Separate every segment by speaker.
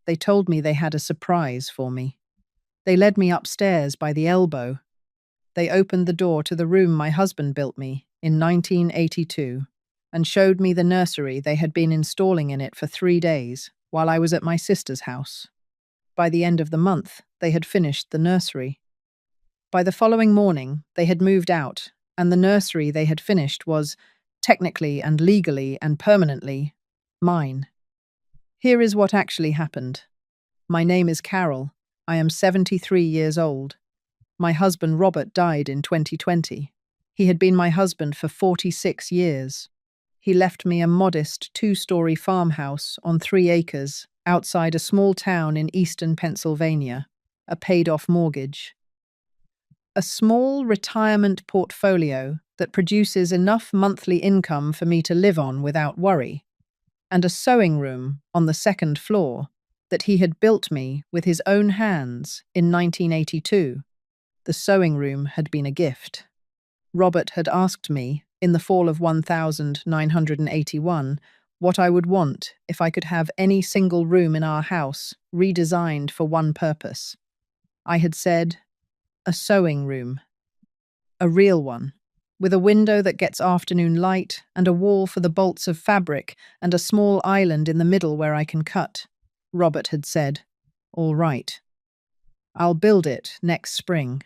Speaker 1: They told me they had a surprise for me. They led me upstairs by the elbow. They opened the door to the room my husband built me in 1982 and showed me the nursery they had been installing in it for 3 days while I was at my sister's house. By the end of the month, they had finished the nursery. By the following morning, they had moved out, and the nursery they had finished was, technically and legally and permanently, mine. Here is what actually happened. My name is Carol. I am 73 years old. My husband Robert died in 2020. He had been my husband for 46 years. He left me a modest 2-story farmhouse on 3 acres outside a small town in eastern Pennsylvania, a paid-off mortgage. A small retirement portfolio that produces enough monthly income for me to live on without worry, and a sewing room on the 2nd floor that he had built me with his own hands in 1982. The sewing room had been a gift. Robert had asked me, in the fall of 1981, what I would want if I could have any single room in our house redesigned for one purpose. I had said, a sewing room. A real one, with a window that gets afternoon light and a wall for the bolts of fabric and a small island in the middle where I can cut. Robert had said, all right. I'll build it next spring.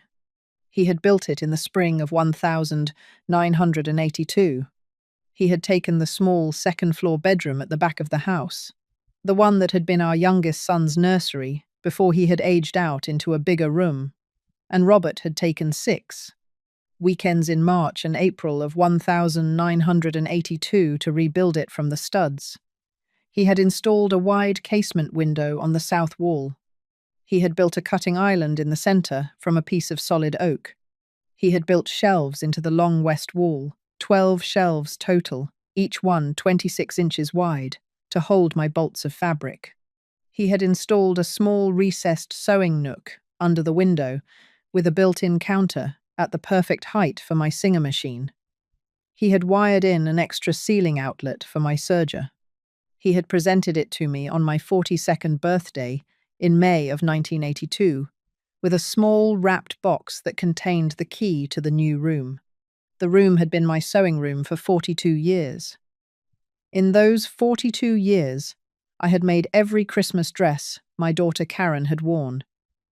Speaker 1: He had built it in the spring of 1982. He had taken the small 2nd-floor bedroom at the back of the house, the one that had been our youngest son's nursery before he had aged out into a bigger room, and Robert had taken 6 weekends in March and April of 1982 to rebuild it from the studs. He had installed a wide casement window on the south wall. He had built a cutting island in the center from a piece of solid oak. He had built shelves into the long west wall, 12 shelves total, each one 26 inches wide, to hold my bolts of fabric. He had installed a small recessed sewing nook under the window with a built-in counter at the perfect height for my Singer machine. He had wired in an extra ceiling outlet for my serger. He had presented it to me on my 42nd birthday in May of 1982, with a small wrapped box that contained the key to the new room. The room had been my sewing room for 42 years. In those 42 years, I had made every Christmas dress my daughter Karen had worn,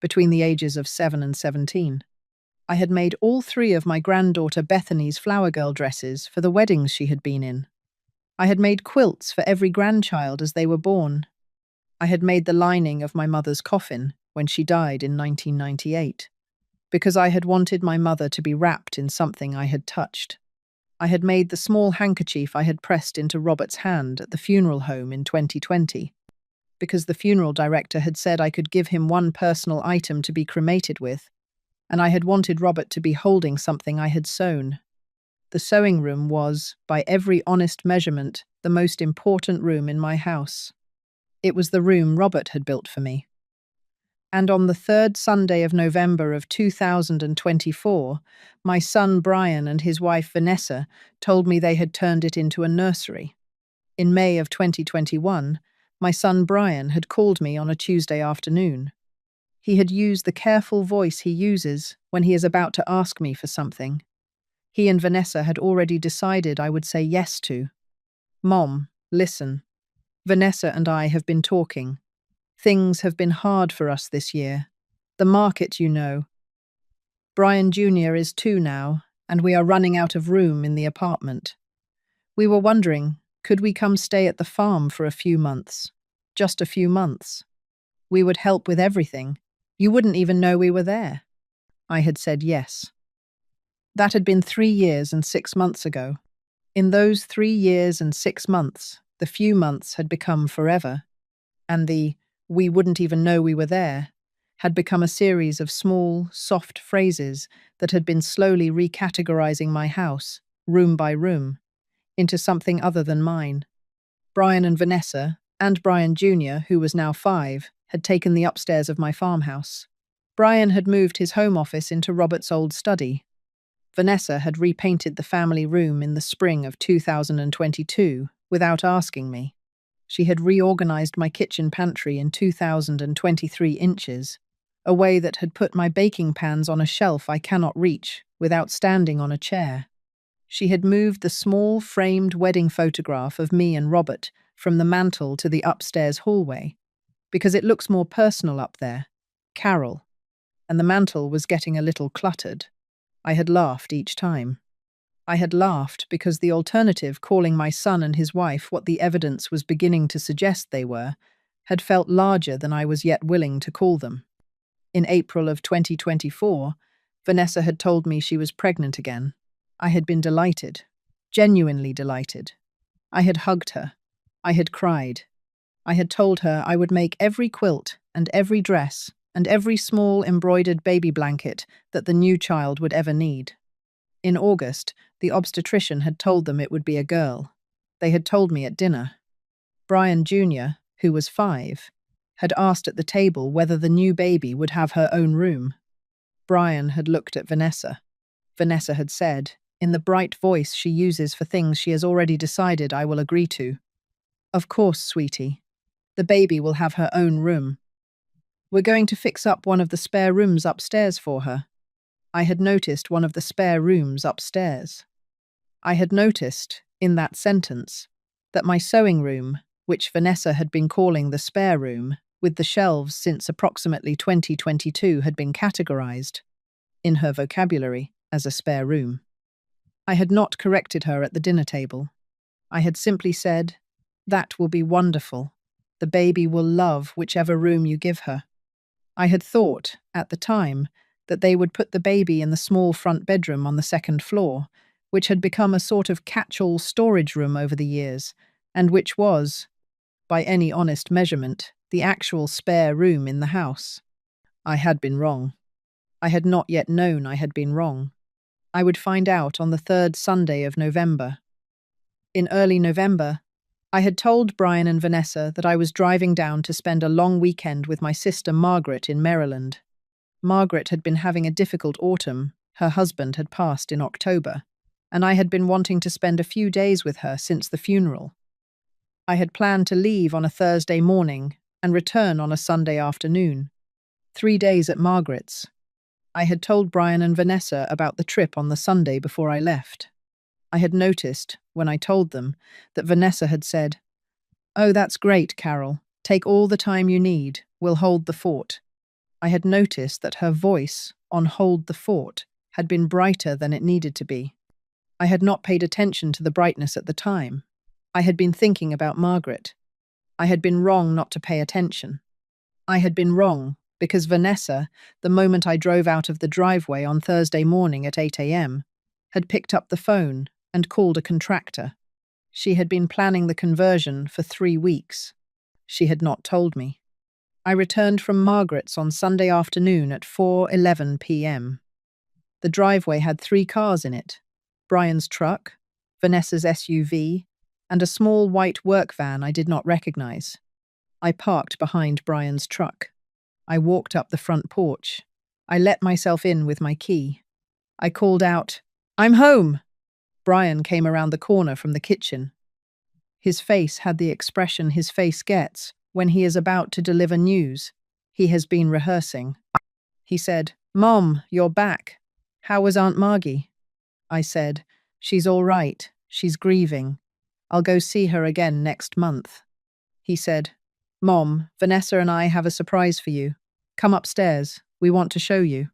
Speaker 1: between the ages of 7 and 17. I had made all 3 of my granddaughter Bethany's flower girl dresses for the weddings she had been in. I had made quilts for every grandchild as they were born. I had made the lining of my mother's coffin when she died in 1998, because I had wanted my mother to be wrapped in something I had touched. I had made the small handkerchief I had pressed into Robert's hand at the funeral home in 2020, because the funeral director had said I could give him one personal item to be cremated with, and I had wanted Robert to be holding something I had sewn. The sewing room was, by every honest measurement, the most important room in my house. It was the room Robert had built for me. And on the 3rd Sunday of November of 2024, my son Brian and his wife Vanessa told me they had turned it into a nursery. In May of 2021, my son Brian had called me on a Tuesday afternoon. He had used the careful voice he uses when he is about to ask me for something. He and Vanessa had already decided I would say yes to. Mom, listen. Vanessa and I have been talking. Things have been hard for us this year. The market, you know. Brian Jr. is 2 now, and we are running out of room in the apartment. We were wondering, could we come stay at the farm for a few months? Just a few months. We would help with everything. You wouldn't even know we were there. I had said yes. That had been 3 years and 6 months ago. In those 3 years and 6 months, the few months had become forever, and the "we wouldn't even know we were there" had become a series of small, soft phrases that had been slowly recategorizing my house, room by room, into something other than mine. Brian and Vanessa, and Brian Jr., who was now 5, had taken the upstairs of my farmhouse. Brian had moved his home office into Robert's old study. Vanessa had repainted the family room in the spring of 2022 without asking me. She had reorganized my kitchen pantry in 2023 inches, a way that had put my baking pans on a shelf I cannot reach without standing on a chair. She had moved the small framed wedding photograph of me and Robert from the mantel to the upstairs hallway, because it looks more personal up there, Carol, and the mantel was getting a little cluttered. I had laughed each time. I had laughed because the alternative, calling my son and his wife what the evidence was beginning to suggest they were, had felt larger than I was yet willing to call them. In April of 2024, Vanessa had told me she was pregnant again. I had been delighted, genuinely delighted. I had hugged her. I had cried. I had told her I would make every quilt and every dress and every small embroidered baby blanket that the new child would ever need. In August, the obstetrician had told them it would be a girl. They had told me at dinner. Brian Jr., who was 5, had asked at the table whether the new baby would have her own room. Brian had looked at Vanessa. Vanessa had said, in the bright voice she uses for things she has already decided I will agree to, "Of course, sweetie. The baby will have her own room. We're going to fix up one of the spare rooms upstairs for her." I had noticed one of the spare rooms upstairs. I had noticed, in that sentence, that my sewing room, which Vanessa had been calling the spare room, with the shelves since approximately 2022 had been categorized, in her vocabulary, as a spare room. I had not corrected her at the dinner table. I had simply said, "That will be wonderful. The baby will love whichever room you give her." I had thought, at the time, that they would put the baby in the small front bedroom on the second floor, which had become a sort of catch-all storage room over the years, and which was, by any honest measurement, the actual spare room in the house. I had been wrong. I had not yet known I had been wrong. I would find out on the 3rd Sunday of November. In early November, I had told Brian and Vanessa that I was driving down to spend a long weekend with my sister Margaret in Maryland. Margaret had been having a difficult autumn. Her husband had passed in October, and I had been wanting to spend a few days with her since the funeral. I had planned to leave on a Thursday morning and return on a Sunday afternoon. 3 days at Margaret's. I had told Brian and Vanessa about the trip on the Sunday before I left. I had noticed, when I told them, that Vanessa had said, "Oh, that's great, Carol. Take all the time you need. We'll hold the fort." I had noticed that her voice, on "hold the fort," had been brighter than it needed to be. I had not paid attention to the brightness at the time. I had been thinking about Margaret. I had been wrong not to pay attention. I had been wrong because Vanessa, the moment I drove out of the driveway on Thursday morning at 8 a.m., had picked up the phone and called a contractor. She had been planning the conversion for 3 weeks. She had not told me. I returned from Margaret's on Sunday afternoon at 4:11 p.m. The driveway had 3 cars in it: Brian's truck, Vanessa's SUV, and a small white work van I did not recognize. I parked behind Brian's truck. I walked up the front porch. I let myself in with my key. I called out, "I'm home!" Brian came around the corner from the kitchen. His face had the expression his face gets when he is about to deliver news. He has been rehearsing. He said, "Mom, you're back. How was Aunt Margie?" I said, "She's all right. She's grieving. I'll go see her again next month." He said, "Mom, Vanessa and I have a surprise for you. Come upstairs. We want to show you."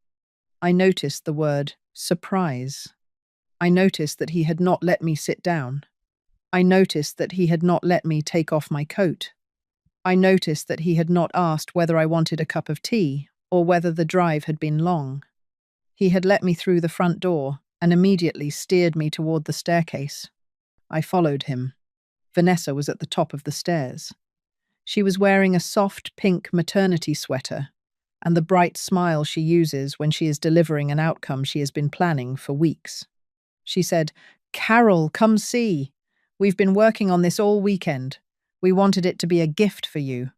Speaker 1: I noticed the word surprise. I noticed that he had not let me sit down. I noticed that he had not let me take off my coat. I noticed that he had not asked whether I wanted a cup of tea or whether the drive had been long. He had let me through the front door and immediately steered me toward the staircase. I followed him. Vanessa was at the top of the stairs. She was wearing a soft pink maternity sweater and the bright smile she uses when she is delivering an outcome she has been planning for weeks. She said, "Carol, come see. We've been working on this all weekend. We wanted it to be a gift for you."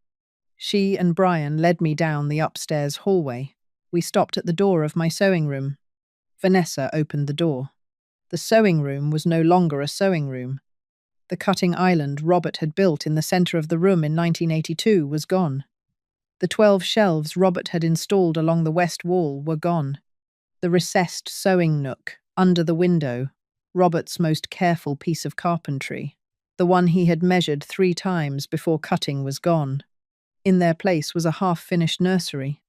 Speaker 1: She and Brian led me down the upstairs hallway. We stopped at the door of my sewing room. Vanessa opened the door. The sewing room was no longer a sewing room. The cutting island Robert had built in the center of the room in 1982 was gone. The 12 shelves Robert had installed along the west wall were gone. The recessed sewing nook, under the window, Robert's most careful piece of carpentry, the one he had measured 3 times before cutting, was gone. In their place was a half-finished nursery.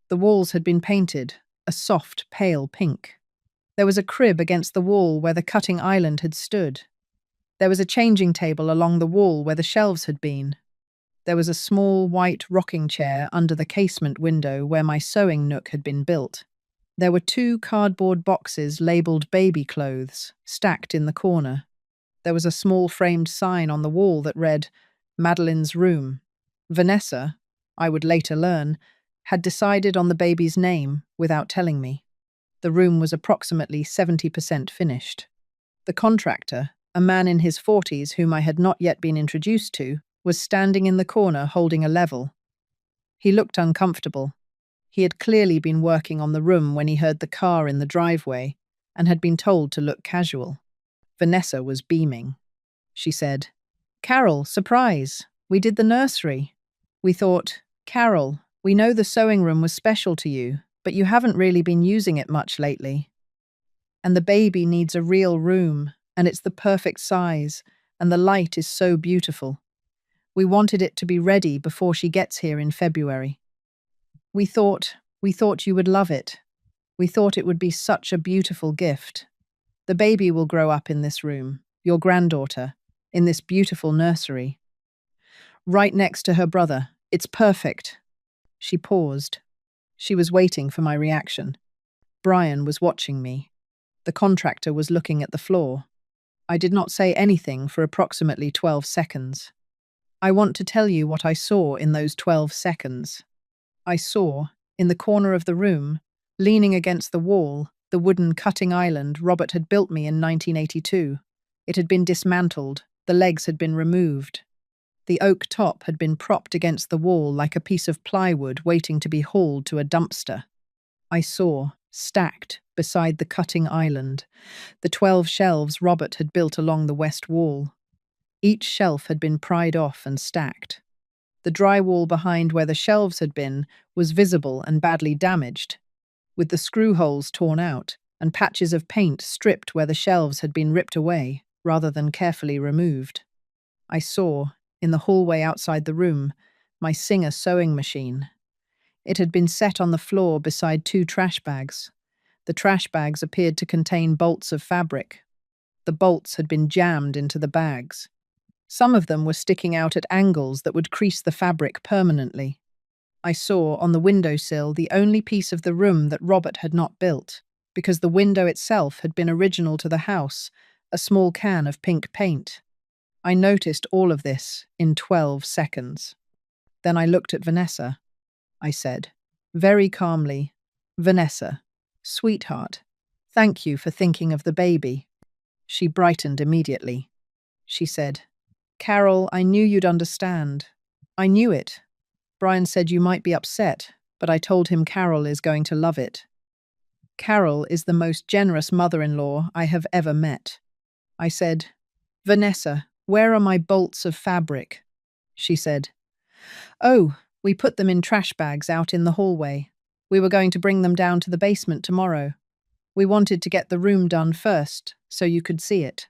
Speaker 1: The walls had been painted, a soft, pale pink. There was a crib against the wall where the cutting island had stood. There was a changing table along the wall where the shelves had been. There was a small white rocking chair under the casement window where my sewing nook had been built. There were 2 cardboard boxes labelled baby clothes, stacked in the corner. There was a small framed sign on the wall that read, "Madeline's room." Vanessa, I would later learn, had decided on the baby's name without telling me. The room was approximately 70% finished. The contractor, a man in his 40s whom I had not yet been introduced to, was standing in the corner holding a level. He looked uncomfortable. He had clearly been working on the room when he heard the car in the driveway and had been told to look casual. Vanessa was beaming. She said, "Carol, surprise! We did the nursery. We thought, Carol, we know the sewing room was special to you, but you haven't really been using it much lately. And the baby needs a real room, and it's the perfect size, and the light is so beautiful. We wanted it to be ready before she gets here in February. We thought you would love it. We thought it would be such a beautiful gift. The baby will grow up in this room, your granddaughter, in this beautiful nursery. Right next to her brother. It's perfect." She paused. She was waiting for my reaction. Brian was watching me. The contractor was looking at the floor. I did not say anything for approximately 12 seconds. I want to tell you what I saw in those 12 seconds. I saw, in the corner of the room, leaning against the wall, the wooden cutting island Robert had built me in 1982. It had been dismantled, the legs had been removed. The oak top had been propped against the wall like a piece of plywood waiting to be hauled to a dumpster. I saw, stacked beside the cutting island, the 12 shelves Robert had built along the west wall. Each shelf had been pried off and stacked. The drywall behind where the shelves had been was visible and badly damaged, with the screw holes torn out and patches of paint stripped where the shelves had been ripped away rather than carefully removed. I saw, in the hallway outside the room, my Singer sewing machine. It had been set on the floor beside 2 trash bags. The trash bags appeared to contain bolts of fabric. The bolts had been jammed into the bags. Some of them were sticking out at angles that would crease the fabric permanently. I saw on the windowsill the only piece of the room that Robert had not built, because the window itself had been original to the house, a small can of pink paint. I noticed all of this in 12 seconds. Then I looked at Vanessa. I said, very calmly, "Vanessa, sweetheart, thank you for thinking of the baby." She brightened immediately. She said, "Carol, I knew you'd understand. I knew it. Brian said you might be upset, but I told him Carol is going to love it. Carol is the most generous mother-in-law I have ever met." I said, "Vanessa, where are my bolts of fabric?" She said, "Oh, we put them in trash bags out in the hallway. We were going to bring them down to the basement tomorrow. We wanted to get the room done first, so you could see it.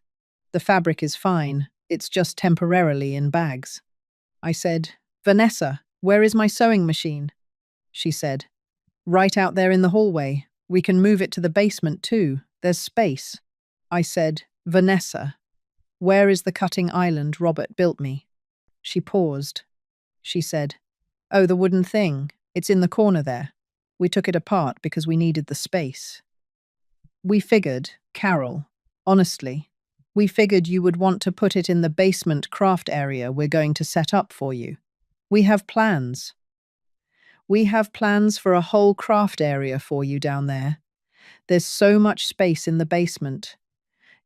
Speaker 1: The fabric is fine, it's just temporarily in bags." I said, "Vanessa, where is my sewing machine?" She said, "Right out there in the hallway. We can move it to the basement too, there's space." I said, "Vanessa, where is the cutting island Robert built me?" She paused. She said, "Oh, the wooden thing. It's in the corner there. We took it apart because we needed the space. We figured, Carol, honestly, we figured you would want to put it in the basement craft area we're going to set up for you. We have plans. We have plans for a whole craft area for you down there. There's so much space in the basement.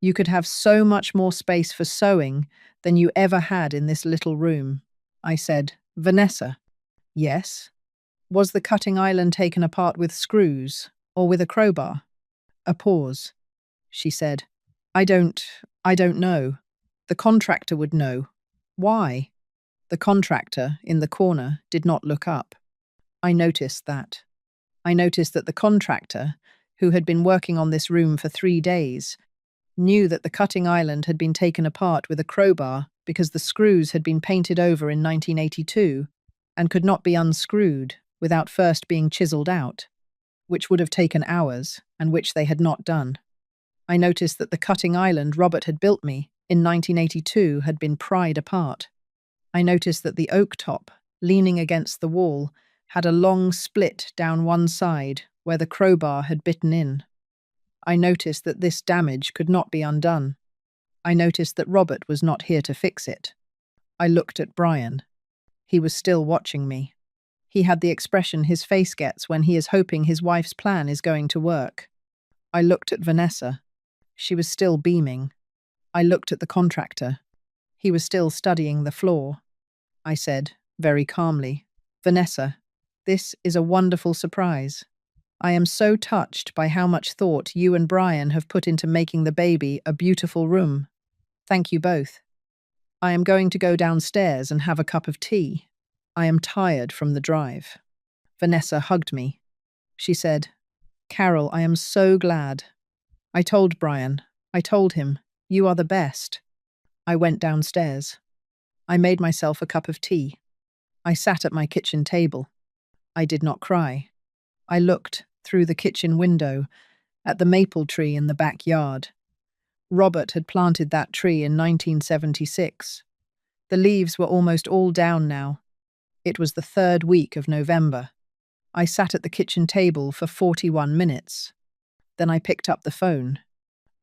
Speaker 1: You could have so much more space for sewing than you ever had in this little room." I said, "Vanessa." "Yes?" "Was the cutting island taken apart with screws or with a crowbar?" A pause. She said, I don't know. The contractor would know. Why? The contractor, in the corner, did not look up. I noticed that. I noticed that the contractor, who had been working on this room for 3 days, knew that the cutting island had been taken apart with a crowbar because the screws had been painted over in 1982 and could not be unscrewed without first being chiseled out, which would have taken hours and which they had not done. I noticed that the cutting island Robert had built me in 1982 had been pried apart. I noticed that the oak top, leaning against the wall, had a long split down one side where the crowbar had bitten in. I noticed that this damage could not be undone. I noticed that Robert was not here to fix it. I looked at Brian. He was still watching me. He had the expression his face gets when he is hoping his wife's plan is going to work. I looked at Vanessa. She was still beaming. I looked at the contractor. He was still studying the floor. I said, very calmly, "Vanessa, this is a wonderful surprise. I am so touched by how much thought you and Brian have put into making the baby a beautiful room. Thank you both. I am going to go downstairs and have a cup of tea. I am tired from the drive." Vanessa hugged me. She said, "Carol, I am so glad. I told Brian. I told him, you are the best." I went downstairs. I made myself a cup of tea. I sat at my kitchen table. I did not cry. I looked through the kitchen window at the maple tree in the backyard. Robert had planted that tree in 1976. The leaves were almost all down now. It was the 3rd week of November. I sat at the kitchen table for 41 minutes. Then I picked up the phone.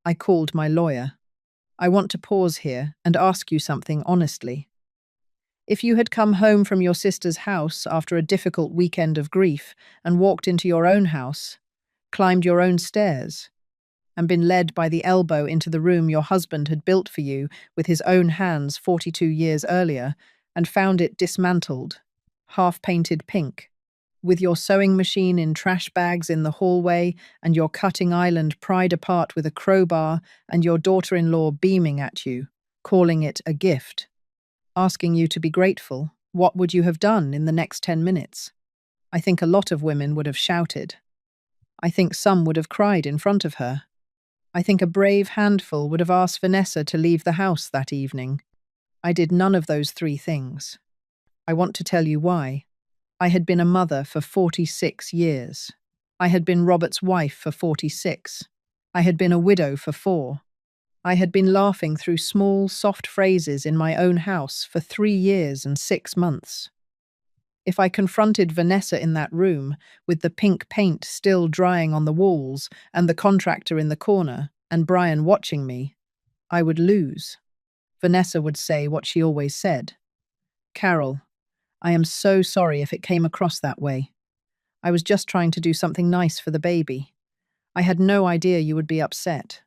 Speaker 1: I called my lawyer. "I want to pause here and ask you something honestly. If you had come home from your sister's house after a difficult weekend of grief and walked into your own house, climbed your own stairs, and been led by the elbow into the room your husband had built for you with his own hands 42 years earlier, and found it dismantled, half-painted pink, with your sewing machine in trash bags in the hallway and your cutting island pried apart with a crowbar and your daughter-in-law beaming at you, calling it a gift, asking you to be grateful, what would you have done in the next 10 minutes? I think a lot of women would have shouted. I think some would have cried in front of her. I think a brave handful would have asked Vanessa to leave the house that evening. I did none of those 3 things. I want to tell you why. I had been a mother for 46 years. I had been Robert's wife for 46. I had been a widow for 4. I had been laughing through small, soft phrases in my own house for 3 years and 6 months. If I confronted Vanessa in that room, with the pink paint still drying on the walls and the contractor in the corner and Brian watching me, I would lose. Vanessa would say what she always said. "Carol, I am so sorry if it came across that way. I was just trying to do something nice for the baby. I had no idea you would be upset.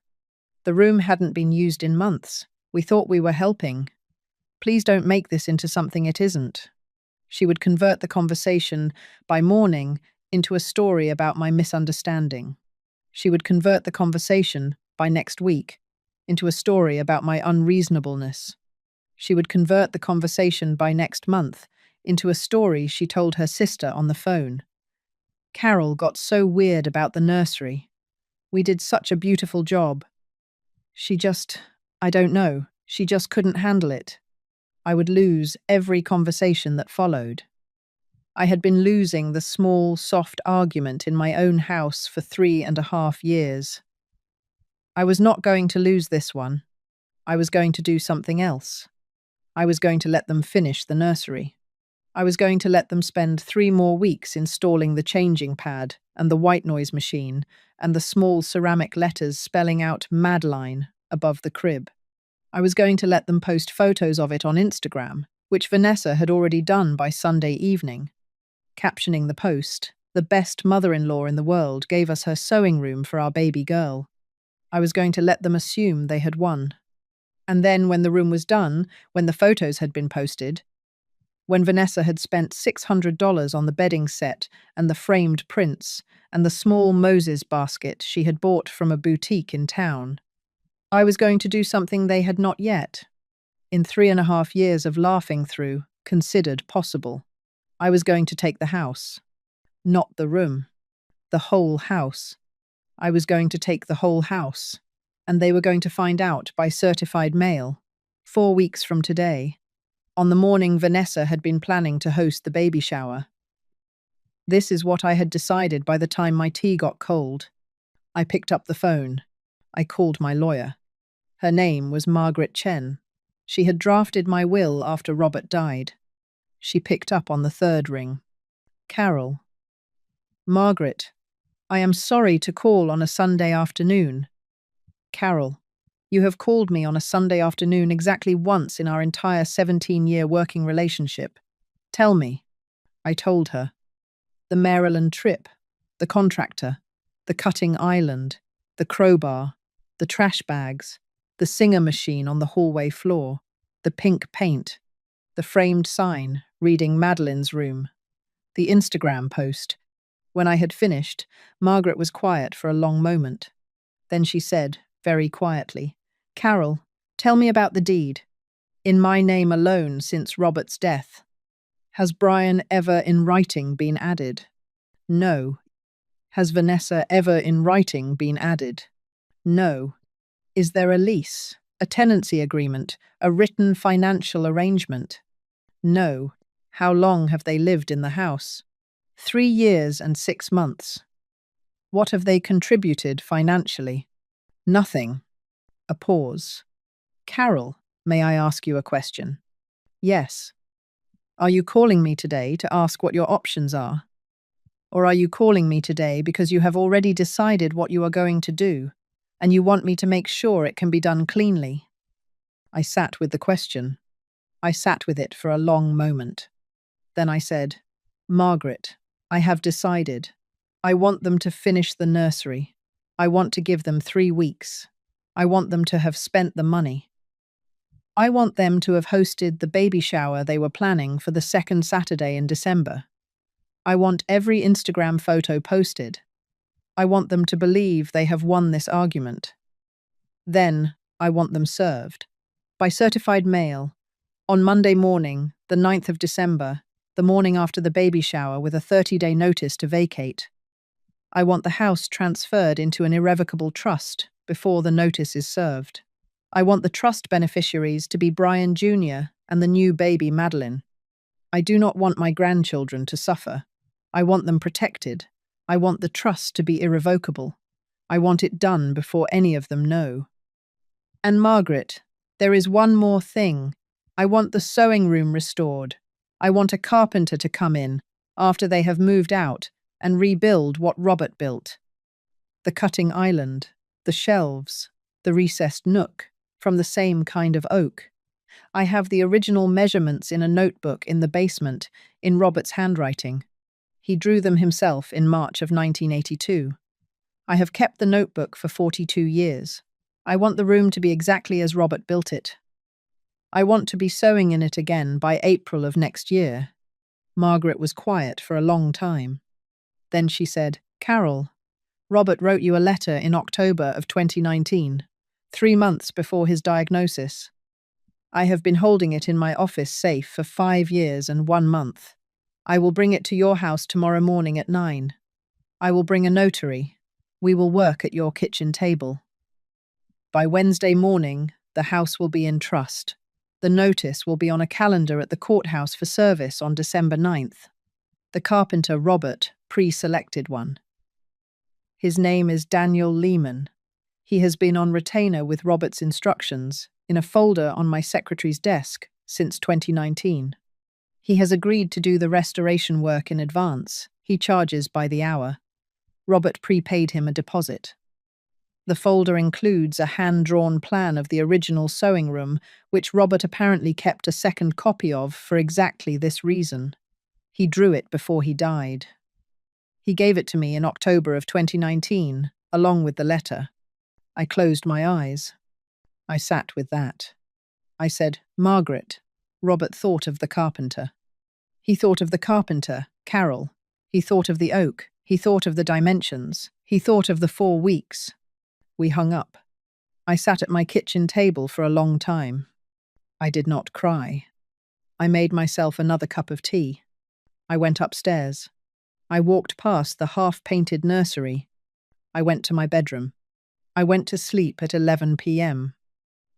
Speaker 1: The room hadn't been used in months. We thought we were helping. Please don't make this into something it isn't." She would convert the conversation by morning into a story about my misunderstanding. She would convert the conversation by next week into a story about my unreasonableness. She would convert the conversation by next month into a story she told her sister on the phone. Carol got so weird about the nursery. We did such a beautiful job. I don't know, she just couldn't handle it. I would lose every conversation that followed. I had been losing the small, soft argument in my own house for 3.5 years. I was not going to lose this one. I was going to do something else. I was going to let them finish the nursery. I was going to let them spend 3 more weeks installing the changing pad and the white noise machine and the small ceramic letters spelling out Madline above the crib. I was going to let them post photos of it on Instagram, which Vanessa had already done by Sunday evening. Captioning the post, "The best mother-in-law in the world gave us her sewing room for our baby girl." I was going to let them assume they had won. And then when the room was done, when the photos had been posted, when Vanessa had spent $600 on the bedding set and the framed prints and the small Moses basket she had bought from a boutique in town, I was going to do something they had not yet. in 3.5 years of laughing through, considered possible. I was going to take the house. Not the room. The whole house. I was going to take the whole house. And they were going to find out by certified mail, 4 weeks from today, on the morning Vanessa had been planning to host the baby shower. This is what I had decided by the time my tea got cold. I picked up the phone. I called my lawyer. Her name was Margaret Chen. She had drafted my will after Robert died. She picked up on the third ring. Carol. Margaret, I am sorry to call on a Sunday afternoon. Carol, you have called me on a Sunday afternoon exactly once in our entire 17-year working relationship. Tell me. I told her. The Maryland trip, the contractor, the cutting island, the crowbar, the trash bags, the singer machine on the hallway floor, the pink paint, the framed sign reading Madeline's room, the Instagram post. When I had finished, Margaret was quiet for a long moment. Then she said, very quietly, Carol, tell me about the deed. In my name alone since Robert's death. Has Brian ever in writing been added? No. Has Vanessa ever in writing been added? No. Is there a lease, a tenancy agreement, a written financial arrangement? No. How long have they lived in the house? 3 years and 6 months. What have they contributed financially? Nothing. A pause. Carol, may I ask you a question? Yes. Are you calling me today to ask what your options are? Or are you calling me today because you have already decided what you are going to do, and you want me to make sure it can be done cleanly? I sat with the question. I sat with it for a long moment. Then I said, Margaret, I have decided. I want them to finish the nursery. I want to give them 3 weeks. I want them to have spent the money. I want them to have hosted the baby shower they were planning for the second Saturday in December. I want every Instagram photo posted. I want them to believe they have won this argument. Then, I want them served. By certified mail, on Monday morning, the 9th of December, the morning after the baby shower with a 30-day notice to vacate. I want the house transferred into an irrevocable trust before the notice is served. I want the trust beneficiaries to be Brian Jr. and the new baby Madeline. I do not want my grandchildren to suffer. I want them protected. I want the trust to be irrevocable. I want it done before any of them know. And Margaret, there is one more thing. I want the sewing room restored. I want a carpenter to come in, after they have moved out, and rebuild what Robert built. The cutting island, the shelves, the recessed nook, from the same kind of oak. I have the original measurements in a notebook in the basement, in Robert's handwriting. He drew them himself in March of 1982. I have kept the notebook for 42 years. I want the room to be exactly as Robert built it. I want to be sewing in it again by April of next year. Margaret was quiet for a long time. Then she said, Carol, Robert wrote you a letter in October of 2019, 3 months before his diagnosis. I have been holding it in my office safe for 5 years and 1 month. I will bring it to your house tomorrow morning at 9. I will bring a notary. We will work at your kitchen table. By Wednesday morning, the house will be in trust. The notice will be on a calendar at the courthouse for service on December 9th. The carpenter Robert pre-selected one. His name is Daniel Lehman. He has been on retainer with Robert's instructions in a folder on my secretary's desk since 2019. He has agreed to do the restoration work in advance. He charges by the hour. Robert prepaid him a deposit. The folder includes a hand-drawn plan of the original sewing room, which Robert apparently kept a second copy of for exactly this reason. He drew it before he died. He gave it to me in October of 2019, along with the letter. I closed my eyes. I sat with that. I said, Margaret. Robert thought of the carpenter. He thought of the carpenter, Carol. He thought of the oak. He thought of the dimensions. He thought of the 4 weeks. We hung up. I sat at my kitchen table for a long time. I did not cry. I made myself another cup of tea. I went upstairs. I walked past the half-painted nursery. I went to my bedroom. I went to sleep at 11 p.m.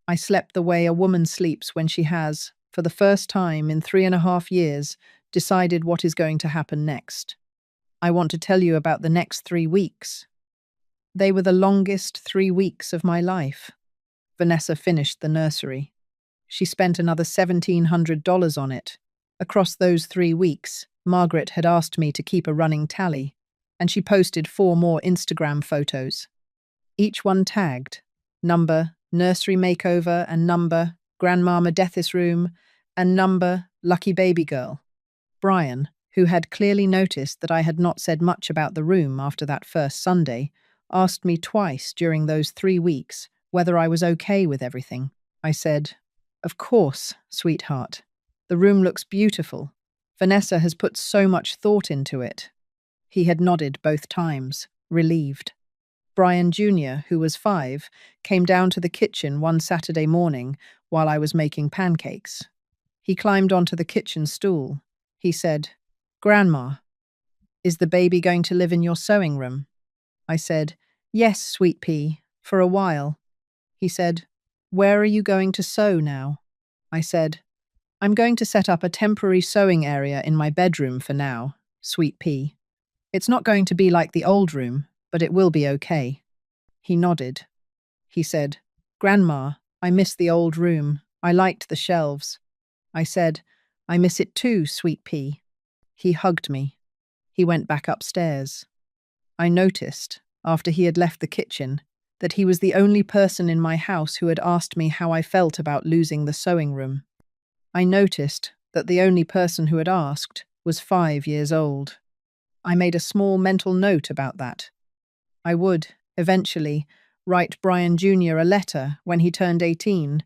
Speaker 1: I slept the way a woman sleeps when she has, for the first time in 3.5 years, decided what is going to happen next. I want to tell you about the next 3 weeks. They were the longest 3 weeks of my life. Vanessa finished the nursery. She spent another $1,700 on it. Across those 3 weeks, Margaret had asked me to keep a running tally, and she posted 4 more Instagram photos. Each one tagged, number, nursery makeover, and number, grandmama deathis room, and number, lucky baby girl. Brian, who had clearly noticed that I had not said much about the room after that first Sunday, asked me twice during those 3 weeks whether I was okay with everything. I said, "Of course, sweetheart. The room looks beautiful. Vanessa has put so much thought into it." He had nodded both times, relieved. Brian Jr., who was 5, came down to the kitchen one Saturday morning while I was making pancakes. He climbed onto the kitchen stool. He said, "Grandma, is the baby going to live in your sewing room?" I said, "Yes, sweet pea, for a while." He said, "Where are you going to sew now?" I said, "I'm going to set up a temporary sewing area in my bedroom for now, sweet pea. It's not going to be like the old room, but it will be okay." He nodded. He said, "Grandma, I miss the old room. I liked the shelves." I said, "I miss it too, sweet pea." He hugged me. He went back upstairs. I noticed, after he had left the kitchen, that he was the only person in my house who had asked me how I felt about losing the sewing room. I noticed that the only person who had asked was 5 years old. I made a small mental note about that. I would, eventually, write Brian Jr. a letter when he turned 18,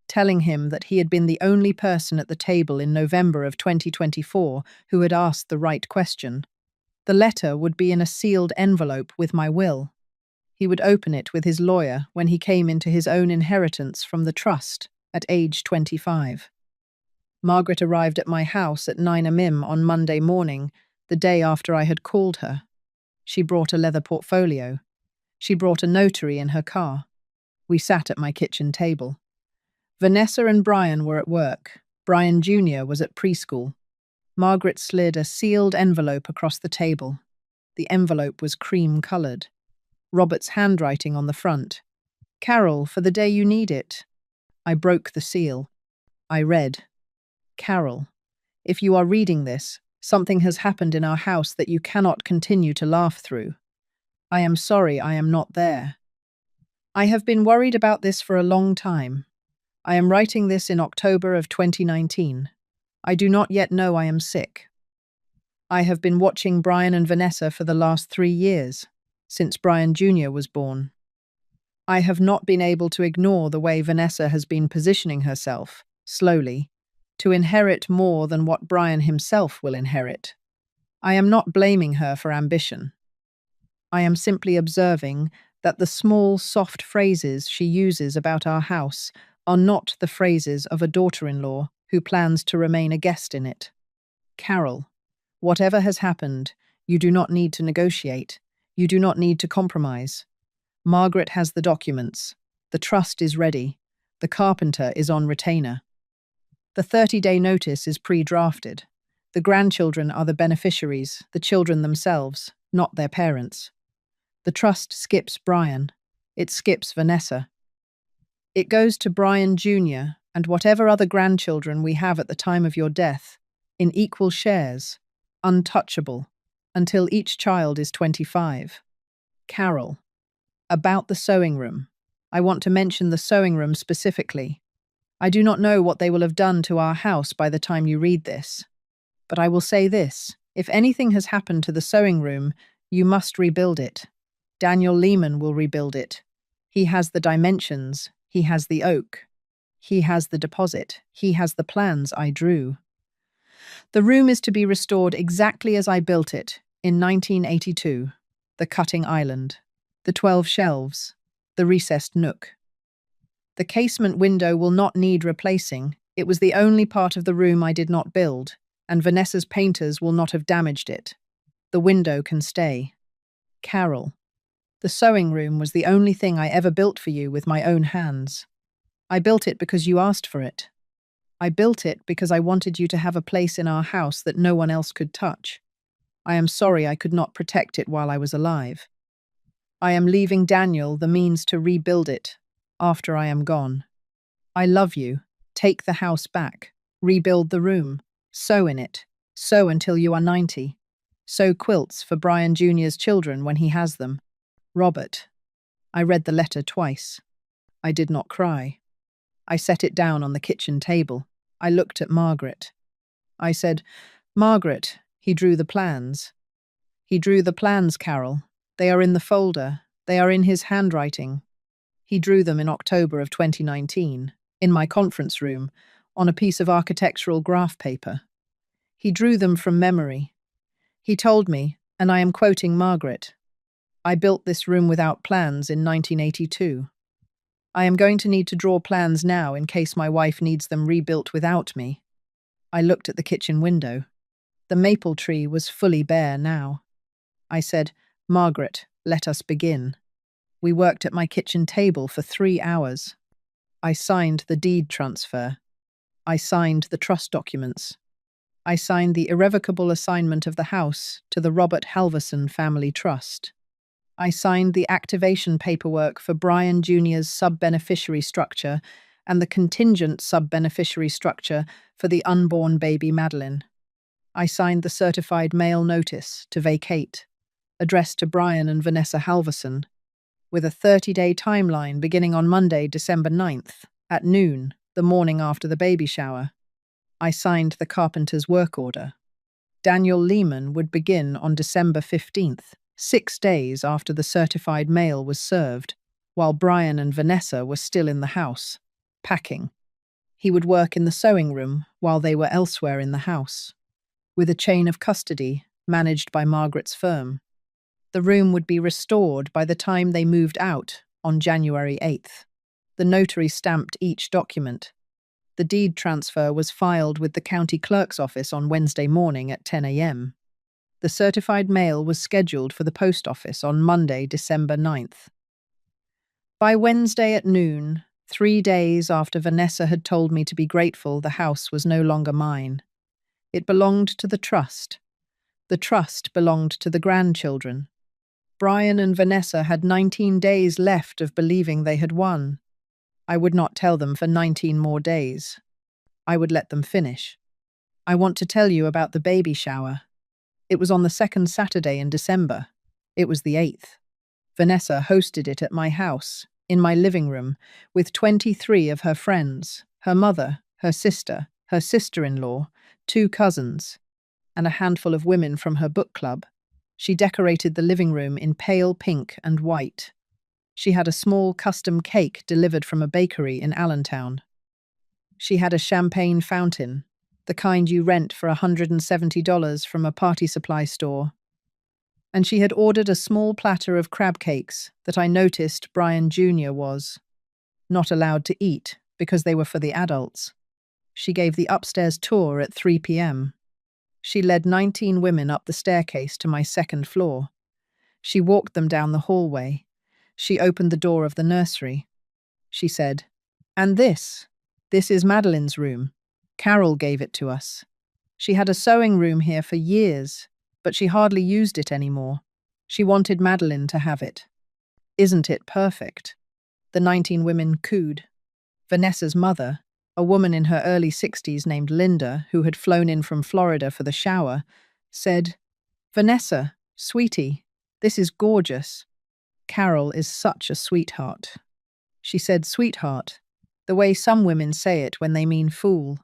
Speaker 1: telling him that he had been the only person at the table in November of 2024 who had asked the right question. The letter would be in a sealed envelope with my will. He would open it with his lawyer when he came into his own inheritance from the trust at age 25. Margaret arrived at my house at 9 a.m. on Monday morning, the day after I had called her. She brought a leather portfolio. She brought a notary in her car. We sat at my kitchen table. Vanessa and Brian were at work. Brian Jr. was at preschool. Margaret slid a sealed envelope across the table. The envelope was cream-coloured. Robert's handwriting on the front. "Carol, for the day you need it." I broke the seal. I read, "Carol, if you are reading this, something has happened in our house that you cannot continue to laugh through. I am sorry I am not there. I have been worried about this for a long time. I am writing this in October of 2019. I do not yet know I am sick. I have been watching Brian and Vanessa for the last 3 years, since Brian Jr. was born. I have not been able to ignore the way Vanessa has been positioning herself, slowly, to inherit more than what Brian himself will inherit. I am not blaming her for ambition. I am simply observing that the small, soft phrases she uses about our house are not the phrases of a daughter-in-law who plans to remain a guest in it. Carol, whatever has happened, you do not need to negotiate. You do not need to compromise. Margaret has the documents. The trust is ready. The carpenter is on retainer. The 30-day notice is pre-drafted. The grandchildren are the beneficiaries, the children themselves, not their parents. The trust skips Brian. It skips Vanessa. It goes to Brian Jr. and whatever other grandchildren we have at the time of your death, in equal shares, untouchable, until each child is 25. Carol, about the sewing room. I want to mention the sewing room specifically. I do not know what they will have done to our house by the time you read this. But I will say this, if anything has happened to the sewing room, you must rebuild it. Daniel Lehman will rebuild it. He has the dimensions, he has the oak, he has the deposit, he has the plans I drew. The room is to be restored exactly as I built it in 1982. The cutting island, the 12 shelves, the recessed nook. The casement window will not need replacing. It was the only part of the room I did not build, and Vanessa's painters will not have damaged it. The window can stay. Carol. The sewing room was the only thing I ever built for you with my own hands. I built it because you asked for it. I built it because I wanted you to have a place in our house that no one else could touch. I am sorry I could not protect it while I was alive. I am leaving Daniel the means to rebuild it after I am gone. I love you. Take the house back. Rebuild the room. Sew in it. Sew until you are 90. Sew quilts for Brian Jr.'s children when he has them. Robert. I read the letter twice. I did not cry. I set it down on the kitchen table. I looked at Margaret. I said, Margaret, he drew the plans. He drew the plans, Carol. They are in the folder. They are in his handwriting. He drew them in October of 2019, in my conference room, on a piece of architectural graph paper. He drew them from memory. He told me, and I am quoting Margaret, I built this room without plans in 1982. I am going to need to draw plans now in case my wife needs them rebuilt without me. I looked at the kitchen window. The maple tree was fully bare now. I said, Margaret, let us begin. We worked at my kitchen table for 3 hours. I signed the deed transfer. I signed the trust documents. I signed the irrevocable assignment of the house to the Robert Halverson Family Trust. I signed the activation paperwork for Brian Jr.'s sub-beneficiary structure and the contingent sub-beneficiary structure for the unborn baby Madeline. I signed the certified mail notice to vacate, addressed to Brian and Vanessa Halverson, with a 30-day timeline beginning on Monday, December 9th, at noon, the morning after the baby shower. I signed the carpenter's work order. Daniel Lehman would begin on December 15th, 6 days after the certified mail was served, while Brian and Vanessa were still in the house, packing. He would work in the sewing room while they were elsewhere in the house, with a chain of custody managed by Margaret's firm. The room would be restored by the time they moved out on January 8th. The notary stamped each document. The deed transfer was filed with the county clerk's office on Wednesday morning at 10 a.m. The certified mail was scheduled for the post office on Monday, December 9th. By Wednesday at noon, 3 days after Vanessa had told me to be grateful the house was no longer mine. It belonged to the trust. The trust belonged to the grandchildren. Brian and Vanessa had 19 days left of believing they had won. I would not tell them for 19 more days. I would let them finish. I want to tell you about the baby shower. It was on the second Saturday in December. It was the 8th. Vanessa hosted it at my house, in my living room, with 23 of her friends, her mother, her sister-in-law, 2 cousins, and a handful of women from her book club. She decorated the living room in pale pink and white. She had a small custom cake delivered from a bakery in Allentown. She had a champagne fountain, the kind you rent for $170 from a party supply store. And she had ordered a small platter of crab cakes that I noticed Brian Jr. was not allowed to eat because they were for the adults. She gave the upstairs tour at 3 p.m. She led 19 women up the staircase to my second floor. She walked them down the hallway. She opened the door of the nursery. She said, "And this is Madeline's room. Carol gave it to us. She had a sewing room here for years, but she hardly used it anymore. She wanted Madeline to have it. Isn't it perfect?" The 19 women cooed. Vanessa's mother, a woman in her early 60s named Linda, who had flown in from Florida for the shower, said, "Vanessa, sweetie, this is gorgeous. Carol is such a sweetheart." She said sweetheart, the way some women say it when they mean fool.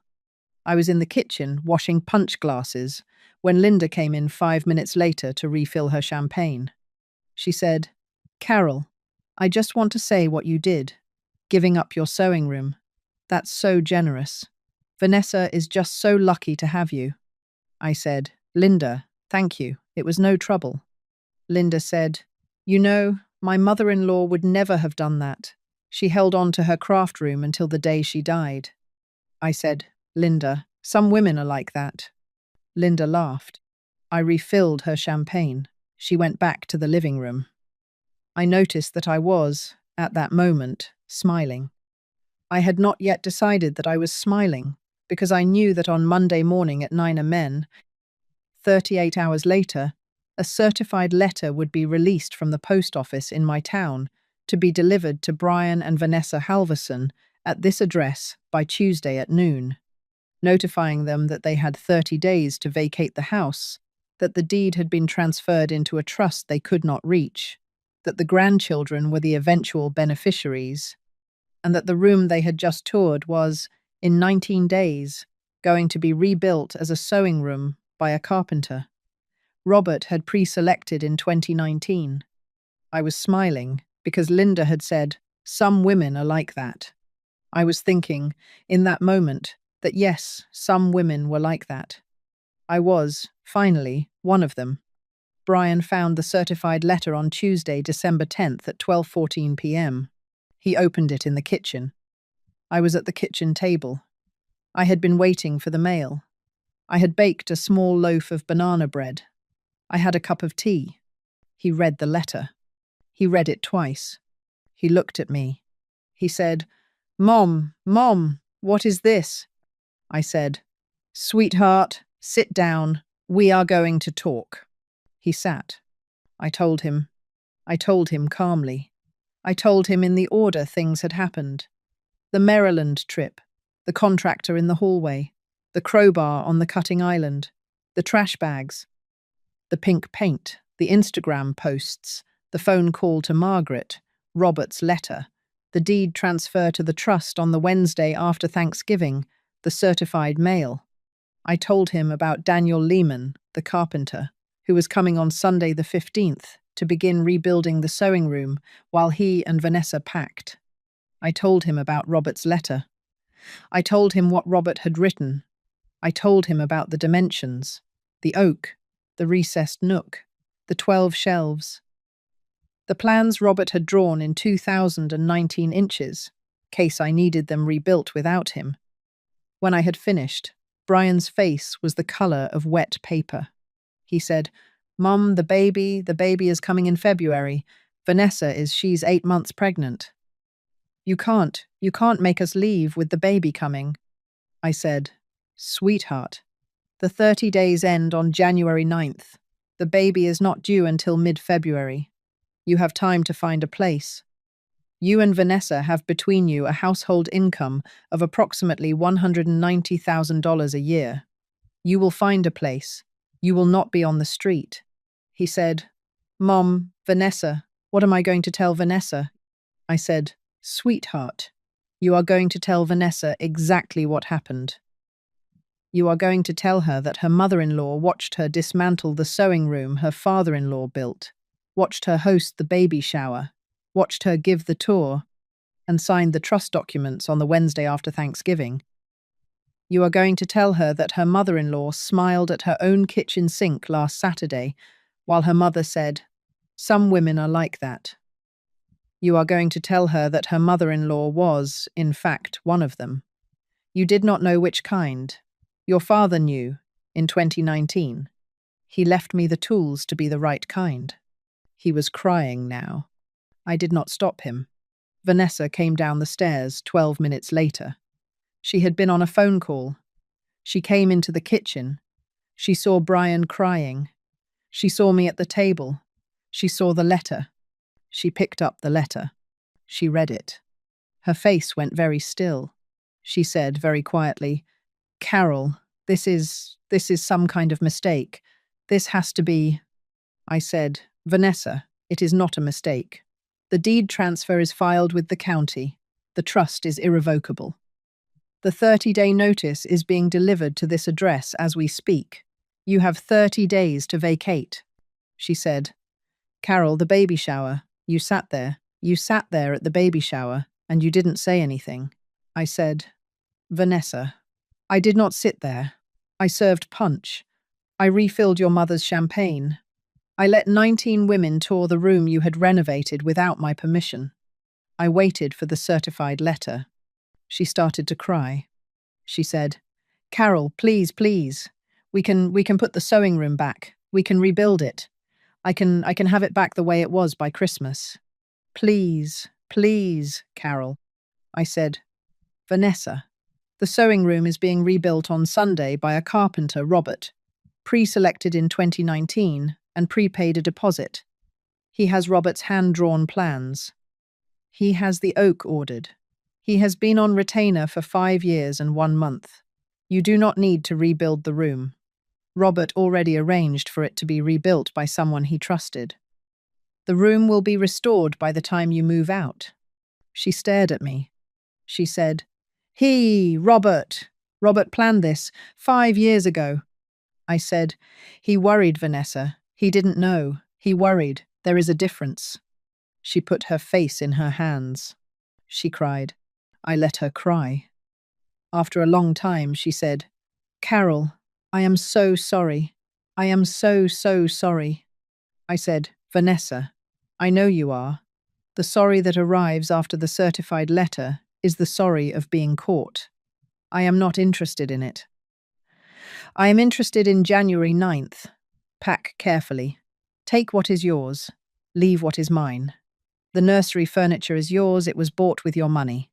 Speaker 1: I was in the kitchen washing punch glasses when Linda came in 5 minutes later to refill her champagne. She said, "Carol, I just want to say what you did, giving up your sewing room. That's so generous. Vanessa is just so lucky to have you." I said, "Linda, thank you. It was no trouble." Linda said, "You know, my mother-in-law would never have done that. She held on to her craft room until the day she died. I said, Linda, some women are like that. Linda laughed. I refilled her champagne. She went back to the living room. I noticed that I was, at that moment, smiling. I had not yet decided that I was smiling, because I knew that on Monday morning at 9 a.m, 38 hours later, a certified letter would be released from the post office in my town to be delivered to Brian and Vanessa Halverson at this address by Tuesday at noon, notifying them that they had 30 days to vacate the house, that the deed had been transferred into a trust they could not reach, that the grandchildren were the eventual beneficiaries, and that the room they had just toured was, in 19 days, going to be rebuilt as a sewing room by a carpenter. Robert had pre-selected in 2019. I was smiling because Linda had said, some women are like that. I was thinking, in that moment, that yes, some women were like that. I was, finally, one of them. Brian found the certified letter on Tuesday, December 10th at 12:14 p.m. He opened it in the kitchen. I was at the kitchen table. I had been waiting for the mail. I had baked a small loaf of banana bread. I had a cup of tea. He read the letter. He read it twice. He looked at me. He said, Mom, what is this? I said, Sweetheart, sit down. We are going to talk. He sat. I told him calmly. I told him in the order things had happened. The Maryland trip, the contractor in the hallway, the crowbar on the cutting island, the trash bags, the pink paint, the Instagram posts, the phone call to Margaret, Robert's letter, the deed transfer to the trust on the Wednesday after Thanksgiving, the certified mail. I told him about Daniel Lehman, the carpenter, who was coming on Sunday the 15th to begin rebuilding the sewing room while he and Vanessa packed. I told him about Robert's letter. I told him what Robert had written. I told him about the dimensions, the oak, the recessed nook, the 12 shelves. The plans Robert had drawn in 2019 inches, case I needed them rebuilt without him. When I had finished, Brian's face was the colour of wet paper. He said, Mum, the baby is coming in February. Vanessa she's 8 months pregnant. You can't make us leave with the baby coming. I said, Sweetheart, the 30 days end on January 9th. The baby is not due until mid-February. You have time to find a place. You and Vanessa have between you a household income of approximately $190,000 a year. You will find a place. You will not be on the street. He said, Mom, Vanessa, what am I going to tell Vanessa? I said, Sweetheart, you are going to tell Vanessa exactly what happened. You are going to tell her that her mother-in-law watched her dismantle the sewing room her father-in-law built, watched her host the baby shower, watched her give the tour, and signed the trust documents on the Wednesday after Thanksgiving. You are going to tell her that her mother-in-law smiled at her own kitchen sink last Saturday, while her mother said, Some women are like that. You are going to tell her that her mother-in-law was, in fact, one of them. You did not know which kind. Your father knew, in 2019. He left me the tools to be the right kind. He was crying now. I did not stop him. Vanessa came down the stairs 12 minutes later. She had been on a phone call. She came into the kitchen. She saw Brian crying. She saw me at the table. She saw the letter. She picked up the letter. She read it. Her face went very still. She said very quietly, Carol, this is some kind of mistake. This has to be... I said, Vanessa, it is not a mistake. The deed transfer is filed with the county. The trust is irrevocable. The 30-day notice is being delivered to this address as we speak. You have 30 days to vacate. She said, Carol, the baby shower. You sat there at the baby shower, and you didn't say anything. I said, Vanessa, I did not sit there. I served punch. I refilled your mother's champagne. I let 19 women tour the room you had renovated without my permission. I waited for the certified letter. She started to cry. She said, "Carol, please, please. We can put the sewing room back. We can rebuild it. I can have it back the way it was by Christmas. Please, please, Carol." I said, "Vanessa, the sewing room is being rebuilt on Sunday by a carpenter, Robert, pre-selected in 2019 and prepaid a deposit. He has Robert's hand-drawn plans. He has the oak ordered. He has been on retainer for 5 years and 1 month. You do not need to rebuild the room. Robert already arranged for it to be rebuilt by someone he trusted. The room will be restored by the time you move out." She stared at me. She said, Robert. Robert planned this 5 years ago." I said, "He worried, Vanessa. He didn't know. He worried. There is a difference." She put her face in her hands. She cried. I let her cry. After a long time, she said, "Carol, I am so sorry. I am so, so sorry." I said, "Vanessa, I know you are. The sorry that arrives after the certified letter is the sorry of being caught. I am not interested in it. I am interested in January 9th. Pack carefully. Take what is yours. Leave what is mine. The nursery furniture is yours. It was bought with your money.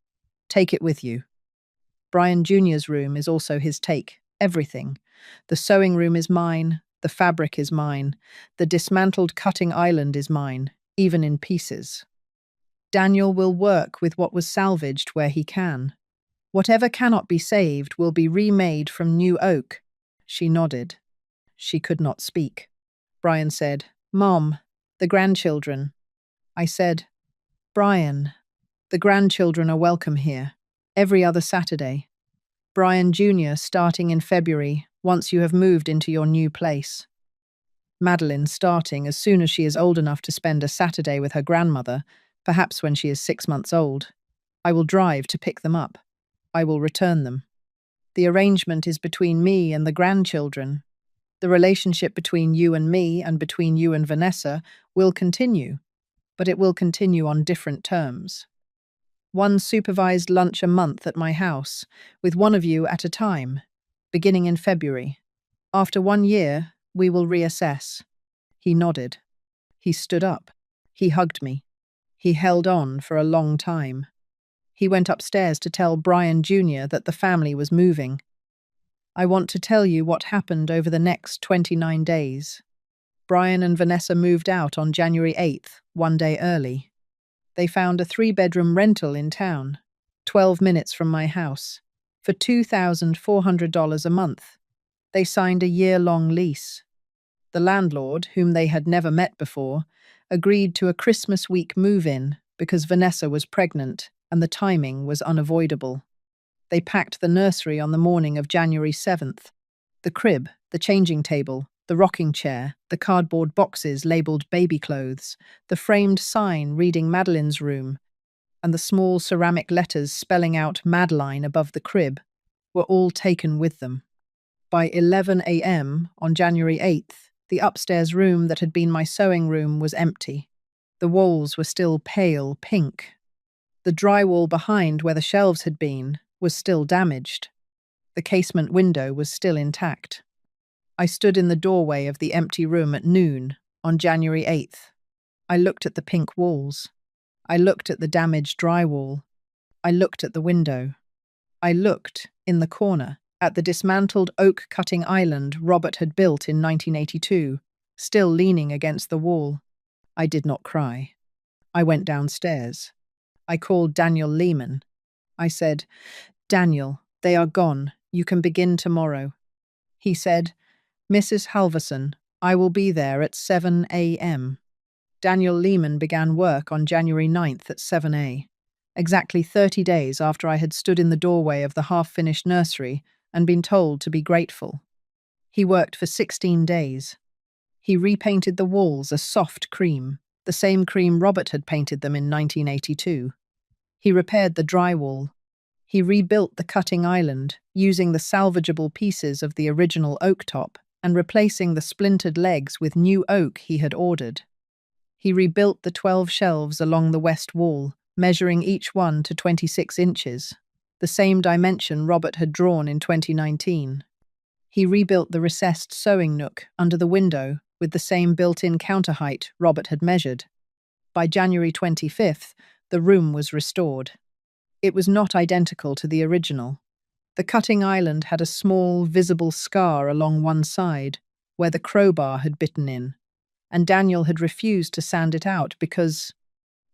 Speaker 1: Take it with you. Brian Jr.'s room is also his take. Everything. The sewing room is mine. The fabric is mine. The dismantled cutting island is mine, even in pieces. Daniel will work with what was salvaged where he can. Whatever cannot be saved will be remade from new oak." She nodded. She could not speak. Brian said, "Mom, the grandchildren." I said, "Brian, the grandchildren are welcome here, every other Saturday. Brian Jr. starting in February, once you have moved into your new place. Madeline starting as soon as she is old enough to spend a Saturday with her grandmother, perhaps when she is 6 months old. I will drive to pick them up. I will return them. The arrangement is between me and the grandchildren. The relationship between you and me and between you and Vanessa will continue, but it will continue on different terms. 1 supervised lunch a month at my house, with one of you at a time, beginning in February. After 1 year, we will reassess." He nodded. He stood up. He hugged me. He held on for a long time. He went upstairs to tell Brian Jr. that the family was moving. I want to tell you what happened over the next 29 days. Brian and Vanessa moved out on January 8th, 1 day early. They found a 3-bedroom rental in town, 12 minutes from my house, for $2,400 a month. They signed a year-long lease. The landlord, whom they had never met before, agreed to a Christmas week move-in because Vanessa was pregnant and the timing was unavoidable. They packed the nursery on the morning of January 7th. The crib, the changing table, the rocking chair, the cardboard boxes labelled baby clothes, the framed sign reading Madeline's room, and the small ceramic letters spelling out Madeline above the crib were all taken with them. By 11 a.m. on January 8th, the upstairs room that had been my sewing room was empty. The walls were still pale pink. The drywall behind where the shelves had been was still damaged. The casement window was still intact. I stood in the doorway of the empty room at noon on January 8th. I looked at the pink walls. I looked at the damaged drywall. I looked at the window. I looked, in the corner, at the dismantled oak cutting island Robert had built in 1982, still leaning against the wall. I did not cry. I went downstairs. I called Daniel Lehman. I said, "Daniel, they are gone. You can begin tomorrow." He said, "Mrs. Halverson, I will be there at 7 a.m. Daniel Lehman began work on January 9th at 7 a.m., exactly 30 days after I had stood in the doorway of the half-finished nursery and been told to be grateful. He worked for 16 days. He repainted the walls a soft cream, the same cream Robert had painted them in 1982. He repaired the drywall. He rebuilt the cutting island, using the salvageable pieces of the original oak top and replacing the splintered legs with new oak he had ordered. He rebuilt the 12 shelves along the west wall, measuring each one to 26 inches, the same dimension Robert had drawn in 2019. He rebuilt the recessed sewing nook under the window with the same built-in counter height Robert had measured. By January 25th, the room was restored. It was not identical to the original. The cutting island had a small, visible scar along one side, where the crowbar had bitten in, and Daniel had refused to sand it out because,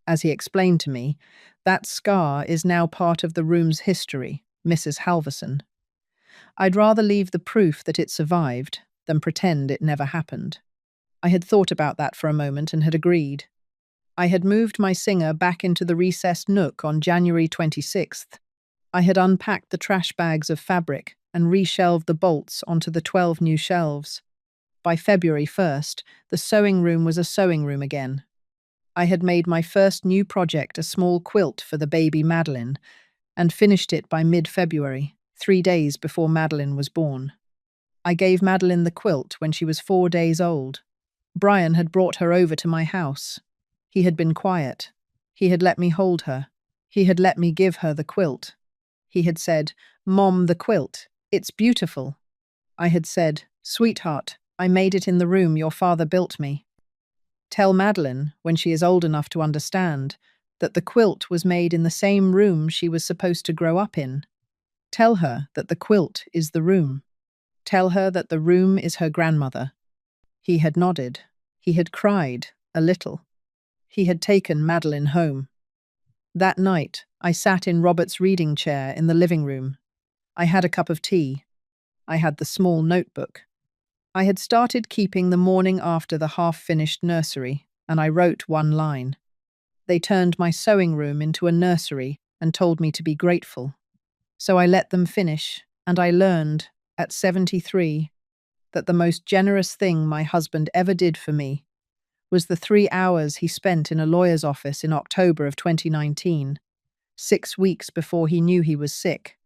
Speaker 1: as he explained to me, that scar is now part of the room's history, Mrs. Halverson. I'd rather leave the proof that it survived than pretend it never happened. I had thought about that for a moment and had agreed. I had moved my singer back into the recessed nook on January 26th. I had unpacked the trash bags of fabric and reshelved the bolts onto the 12 new shelves. By February 1st, the sewing room was a sewing room again. I had made my first new project a small quilt for the baby Madeline and finished it by mid-February, 3 days before Madeline was born. I gave Madeline the quilt when she was 4 days old. Brian had brought her over to my house. He had been quiet. He had let me hold her. He had let me give her the quilt. He had said, "Mom, the quilt. It's beautiful." I had said, "Sweetheart, I made it in the room your father built me." Tell Madeline, when she is old enough to understand, that the quilt was made in the same room she was supposed to grow up in. Tell her that the quilt is the room. Tell her that the room is her grandmother. He had nodded. He had cried, a little. He had taken Madeline home. That night, I sat in Robert's reading chair in the living room. I had a cup of tea. I had the small notebook. I had started keeping the morning after the half-finished nursery, and I wrote one line. They turned my sewing room into a nursery and told me to be grateful. So I let them finish, and I learned, at 73, that the most generous thing my husband ever did for me was the 3 hours he spent in a lawyer's office in October of 2019, 6 weeks before he knew he was sick,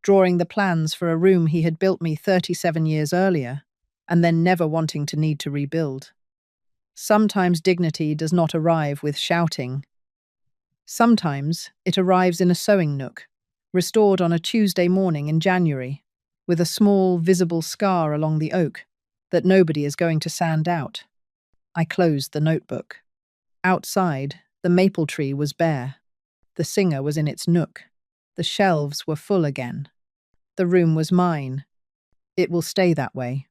Speaker 1: drawing the plans for a room he had built me 37 years earlier, and then never wanting to need to rebuild. Sometimes dignity does not arrive with shouting. Sometimes it arrives in a sewing nook, restored on a Tuesday morning in January, with a small, visible scar along the oak that nobody is going to sand out. I closed the notebook. Outside, the maple tree was bare. The singer was in its nook. The shelves were full again. The room was mine. It will stay that way.